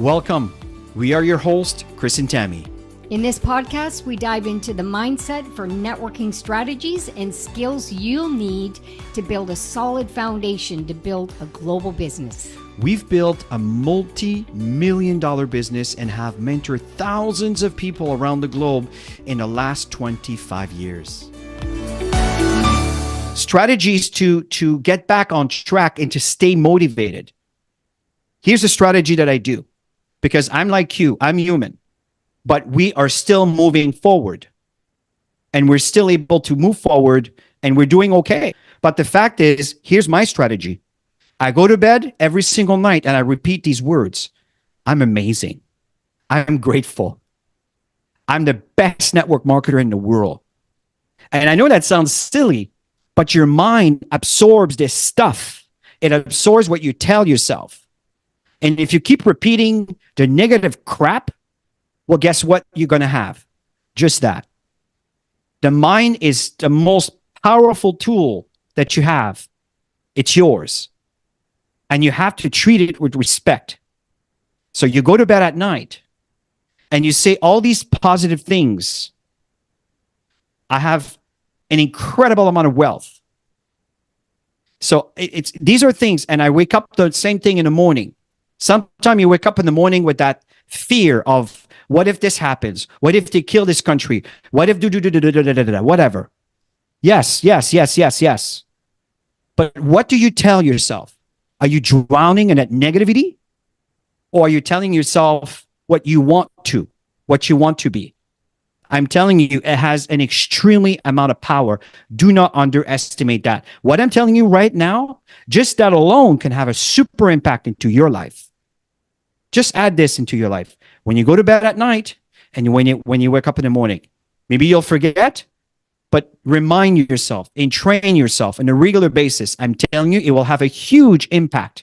Welcome. We are your hosts, Chris and Tammy. In this podcast, we dive into the mindset for networking strategies and skills you'll need to build a solid foundation to build a global business. We've built a multi-million-dollar business and have mentored thousands of people around the globe in the last 25 years. Strategies to get back on track and to stay motivated. Here's a strategy that I do because I'm like you, I'm human, but we are still moving forward and we're still able to move forward and we're doing okay. But the fact is, here's my strategy. I go to bed every single night and I repeat these words. I'm amazing. I'm grateful. I'm the best network marketer in the world. And I know that sounds silly, but your mind absorbs this stuff. It absorbs what you tell yourself. And if you keep repeating the negative crap, well, guess what you're going to have? Just that. The mind is the most powerful tool that you have. It's yours. And you have to treat it with respect. So you go to bed at night and you say all these positive things. I have an incredible amount of wealth. So these are things, and I wake up the same thing in the morning. Sometimes you wake up in the morning with that fear of, what if this happens? What if they kill this country? What if whatever? Yes. But what do you tell yourself? Are you drowning in that negativity? Or are you telling yourself what you want to be? I'm telling you, it has an extremely amount of power. Do not underestimate that. What I'm telling you right now, just that alone can have a super impact into your life. Just add this into your life. When you go to bed at night and when you wake up in the morning, maybe you'll forget, but remind yourself and train yourself on a regular basis. I'm telling you, it will have a huge impact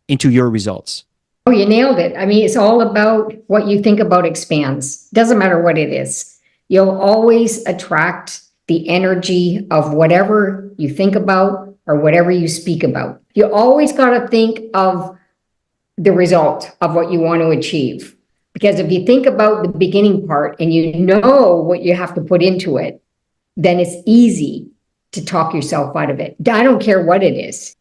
into your results. Oh, you nailed it. I mean, it's all about what you think about expands. Doesn't matter what it is. You'll always attract the energy of whatever you think about or whatever you speak about. You always got to think of the result of what you want to achieve. Because if you think about the beginning part and you know what you have to put into it, then it's easy to talk yourself out of it. I don't care what it is.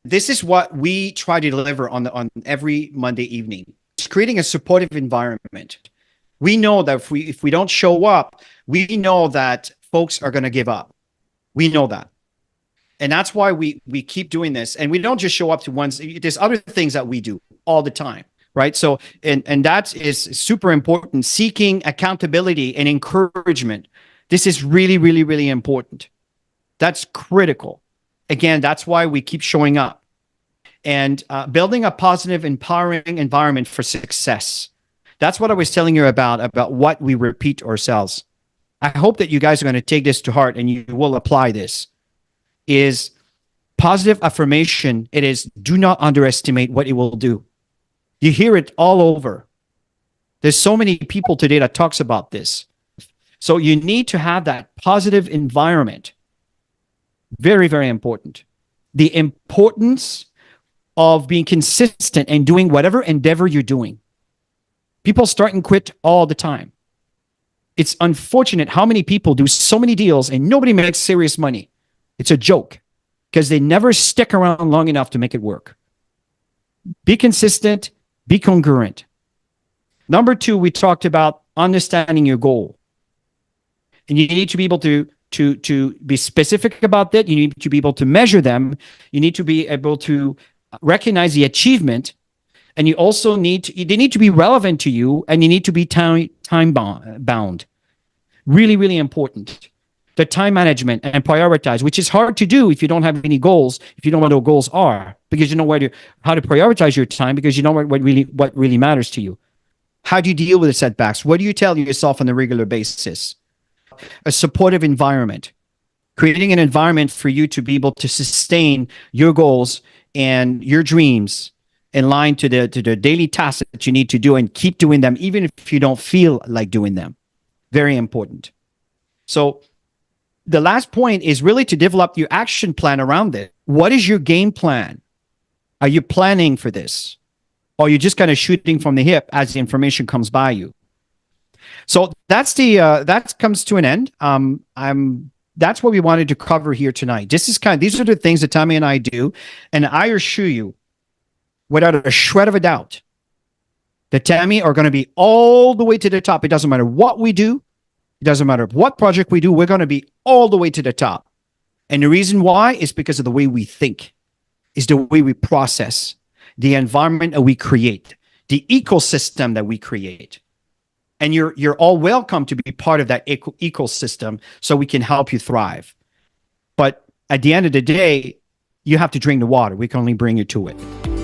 This is what we try to deliver on every Monday evening. It's creating a supportive environment. We know that if we don't show up, we know that folks are going to give up. We know that. And that's why we keep doing this. And we don't just show up to ones. There's other things that we do all the time, right? So, and that is super important. Seeking accountability and encouragement. This is really, really, really important. That's critical. Again, that's why we keep showing up and building a positive, empowering environment for success. That's what I was telling you about what we repeat ourselves. I hope that you guys are going to take this to heart and you will apply this. Is positive affirmation. It is, do not underestimate what it will do. You hear it all over. There's so many people today that talks about this. So you need to have that positive environment. Very, very important. The importance of being consistent and doing whatever endeavor you're doing. People start and quit all the time. It's unfortunate how many people do so many deals and nobody makes serious money. It's a joke because they never stick around long enough to make it work. Be consistent, be congruent. Number 2, we talked about understanding your goal. And you need to be able to be specific about that. You need to be able to measure them. You need to be able to recognize the achievement. And you also they need to be relevant to you, and you need to be time bound. Really, really important. The time management and prioritize, which is hard to do if you don't have any goals, if you don't know what your goals are, because you know how to prioritize your time, because you know what really matters to you. How do you deal with the setbacks? What do you tell yourself on a regular basis? A supportive environment, creating an environment for you to be able to sustain your goals and your dreams in line to the daily tasks that you need to do and keep doing them, even if you don't feel like doing them. Very important. So the last point is really to develop your action plan around it. What is your game plan? Are you planning for this? or you're just kind of shooting from the hip as the information comes by you. So that's that comes to an end. That's what we wanted to cover here tonight. These are the things that Tammy and I do, and I assure you, without a shred of a doubt, that Tammy are going to be all the way to the top. It doesn't matter what we do. It doesn't matter what project we do. We're going to be all the way to the top. And the reason why is because of the way we think, is the way we process, the environment that we create, the ecosystem that we create. And you're all welcome to be part of that ecosystem so we can help you thrive. But at the end of the day, you have to drink the water. We can only bring you to it.